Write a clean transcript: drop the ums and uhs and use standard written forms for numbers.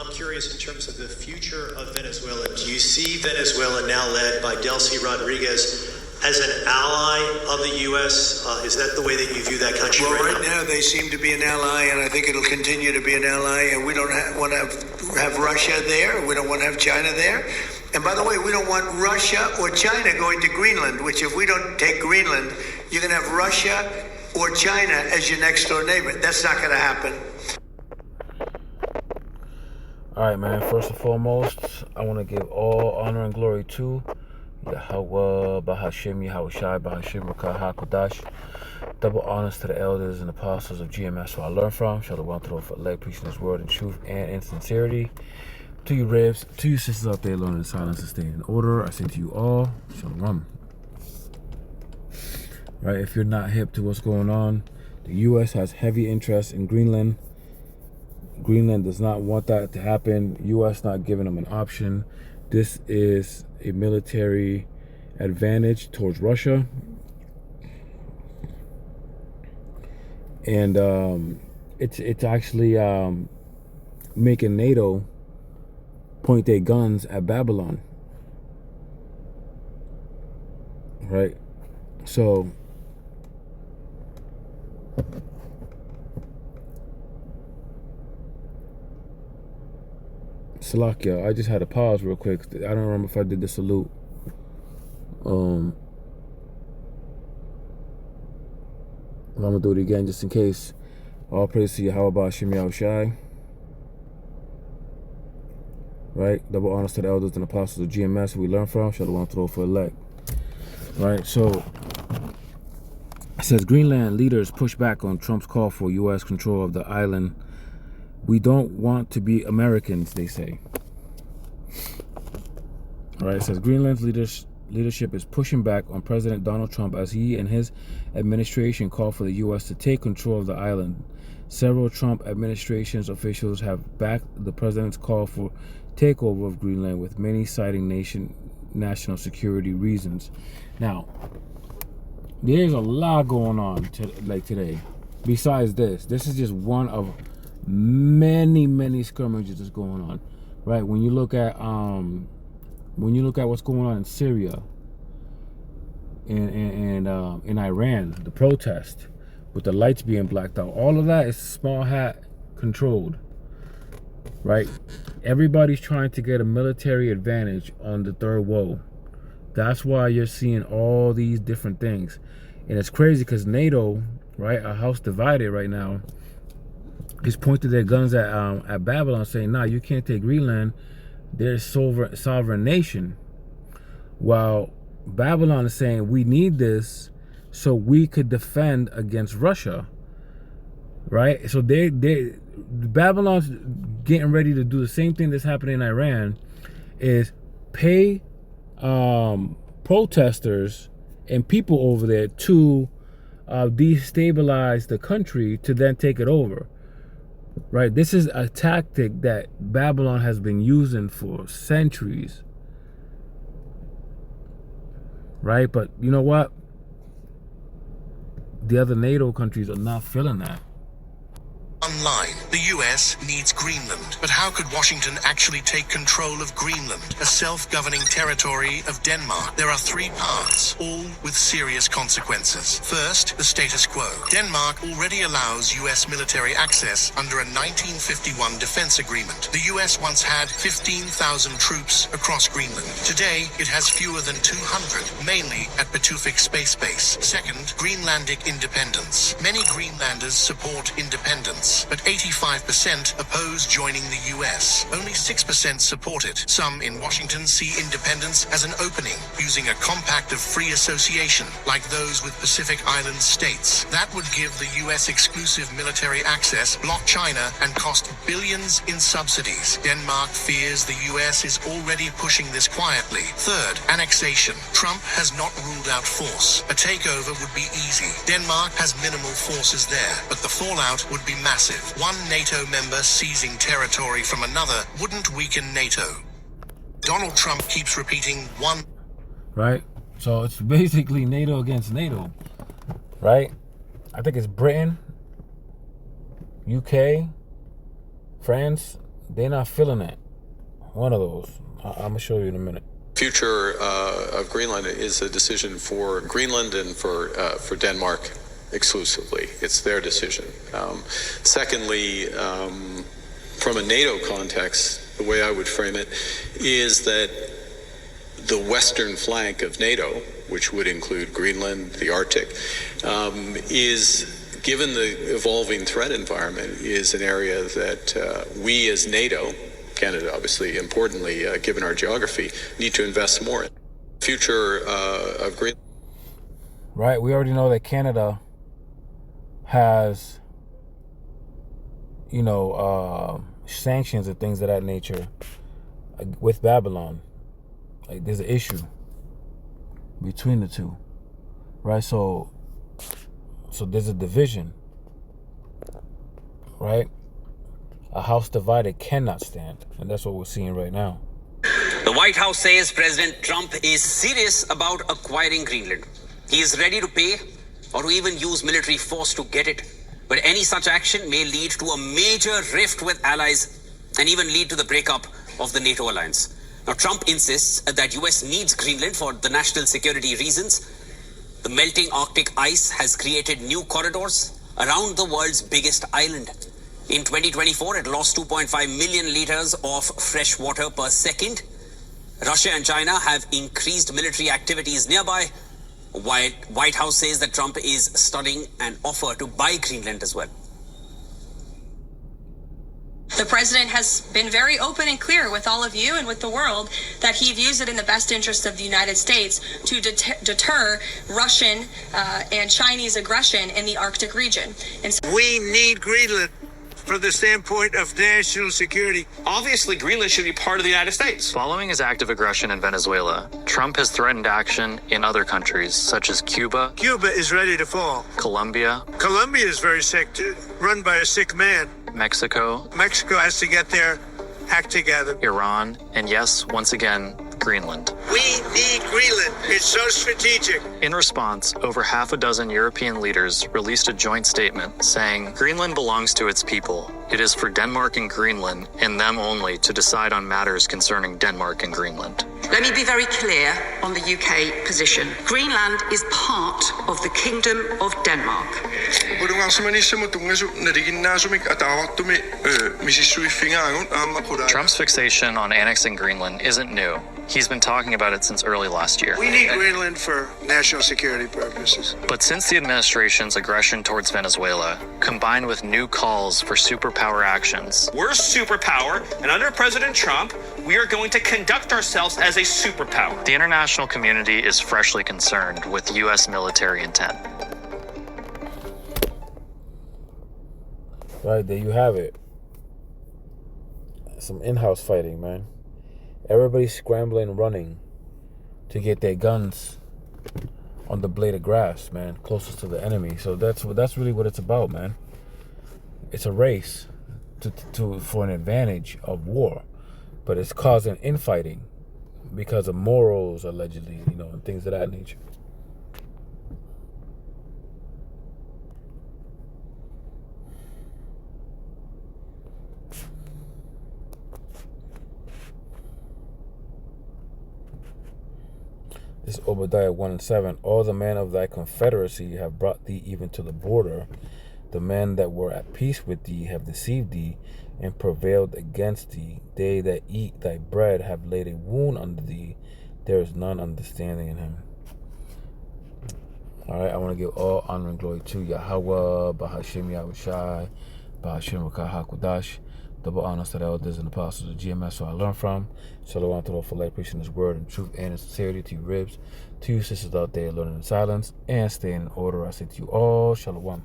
I'm curious in terms of the future of Venezuela. Do you see Venezuela now led by Delcy Rodriguez as an ally of the U.S.? Is that the way that you view that country right now? They seem to be an ally, and I think it'll continue to be an ally, and we don't want to have Russia there. We don't want to have China there. And by the way, we don't want Russia or China going to Greenland, which if we don't take Greenland, you're going to have Russia or China as your next door neighbor. That's not going to happen. All right, man. First and foremost, I want to give all honor and glory to Yahweh, Bahashim, Yahweh Shai, Bahashim, Rakah, HaKodash. Double honors to the elders and apostles of GMS who I learned from. Shalom to the leg preaching this word in truth and in sincerity. To you ribs, to you sisters out there learning in silence and staying in order, I say to you all, Shalom. Right, if you're not hip to what's going on, the U.S. has heavy interest in Greenland. Greenland does not want that to happen. U.S. not giving them an option. This is a military advantage towards Russia. And it's actually making NATO point their guns at Babylon. Right? So Salakia, I just had to pause real quick. I don't remember if I did the salute. I'm gonna do it again just in case. All praise to Yahweh Ba'ashim Yahweh Shai. Right? Double honors to the elders and apostles of GMS who we learn from. Shalom throw for elect. Right? So it says Greenland leaders push back on Trump's call for U.S. control of the island. We don't want to be Americans, they say. All right, it says Greenland's leadership is pushing back on President Donald Trump as he and his administration call for the U.S. to take control of the island. Several Trump administration's officials have backed the president's call for takeover of Greenland, with many citing national security reasons. Now, there's a lot going on today. Besides this is just one of many skirmishes that's going on, right? When you look at what's going on in Syria and in Iran, the protest with the lights being blacked out, all of that is small hat controlled, right? Everybody's trying to get a military advantage on the third world. That's why you're seeing all these different things, and it's crazy because NATO, right, a house divided right now, is pointed their guns at Babylon, saying, "Nah, you can't take Greenland. They're a sovereign nation." While Babylon is saying, "We need this so we could defend against Russia." Right? So Babylon's getting ready to do the same thing that's happening in Iran, is pay protesters and people over there to destabilize the country to then take it over. Right, this is a tactic that Babylon has been using for centuries. Right, but you know what? The other NATO countries are not feeling that. Online, the US needs Greenland. But how could Washington actually take control of Greenland, a self-governing territory of Denmark? There are three parts, all with serious consequences. First, the status quo. Denmark already allows US military access under a 1951 defense agreement. The US once had 15,000 troops across Greenland. Today, it has fewer than 200, mainly at Pituffik Space Base. Second, Greenlandic independence. Many Greenlanders support independence, but 85% oppose joining the US. Only 6% support it. Some in Washington see independence as an opening, using a compact of free association, like those with Pacific Island states. That would give the US exclusive military access, block China, and cost billions in subsidies. Denmark fears the US is already pushing this quietly. Third, annexation. Trump has not ruled out force. A takeover would be easy. Denmark has minimal forces there, but the fallout would be massive. One NATO member seizing territory from another wouldn't weaken NATO. Donald Trump keeps repeating one. Right? So it's basically NATO against NATO. Right? I think it's Britain, UK, France, they're not feeling it. One of those. I'm gonna show you in a minute. Future of Greenland is a decision for Greenland and for Denmark exclusively. It's their decision. Secondly, from a NATO context, the way I would frame it is that the western flank of NATO, which would include Greenland, the Arctic, is, given the evolving threat environment, is an area that we as NATO, Canada obviously importantly, given our geography, need to invest more in. Future of Greenland. Right, we already know that Canada has, sanctions and things of that nature with Babylon. Like, there's an issue between the two, right? So there's a division, right? A house divided cannot stand, and that's what we're seeing right now. The White House says President Trump is serious about acquiring Greenland. He is ready to pay or to even use military force to get it. But any such action may lead to a major rift with allies and even lead to the breakup of the NATO alliance. Now, Trump insists that US needs Greenland for the national security reasons. The melting Arctic ice has created new corridors around the world's biggest island. In 2024, it lost 2.5 million liters of fresh water per second. Russia and China have increased military activities nearby. White House says that Trump is studying an offer to buy Greenland as well. The president has been very open and clear with all of you and with the world that he views it in the best interest of the United States to deter Russian and Chinese aggression in the Arctic region. And so We need Greenland from the standpoint of national security. Obviously, Greenland should be part of the United States. Following his active aggression in Venezuela, Trump has threatened action in other countries such as Cuba, Cuba is ready to fall. Colombia, Colombia is very sick, run by a sick man. Mexico, Mexico has to get their act together. Iran, and yes, once again, Greenland. We need Greenland. It's so strategic. In response, over half a dozen European leaders released a joint statement saying Greenland belongs to its people. It is for Denmark and Greenland, and them only, to decide on matters concerning Denmark and Greenland. Let me be very clear on the UK position. Greenland is part of the Kingdom of Denmark. Trump's fixation on annexing Greenland isn't new. He's been talking about it since early last year. We need Greenland for national security purposes. But since the administration's aggression towards Venezuela, combined with new calls for superpower actions, We're a superpower, and under President Trump, we are going to conduct ourselves as a superpower. the international community is freshly concerned with U.S. military intent. Right, there you have it. Some in-house fighting, man. Everybody's scrambling, running to get their guns on the blade of grass, man, closest to the enemy. So that's really what it's about, man. It's a race for an advantage of war, but it's causing infighting because of morals, allegedly, and things of that nature. This Obadiah 1:7, all the men of thy confederacy have brought thee even to the border. The men that were at peace with thee have deceived thee and prevailed against thee. They that eat thy bread have laid a wound under thee. There is none understanding in him. All right, I want to give all honor and glory to Yahweh, Bahashim Yahushai, Bahashim Rakah HaKodash. Double honors to the elders and apostles of GMS, so I learn from. Shalom to the for life, preaching His word and truth and in sincerity to you, ribs. To you, sisters out there, learning in silence and staying in order. I say to you all, Shalom.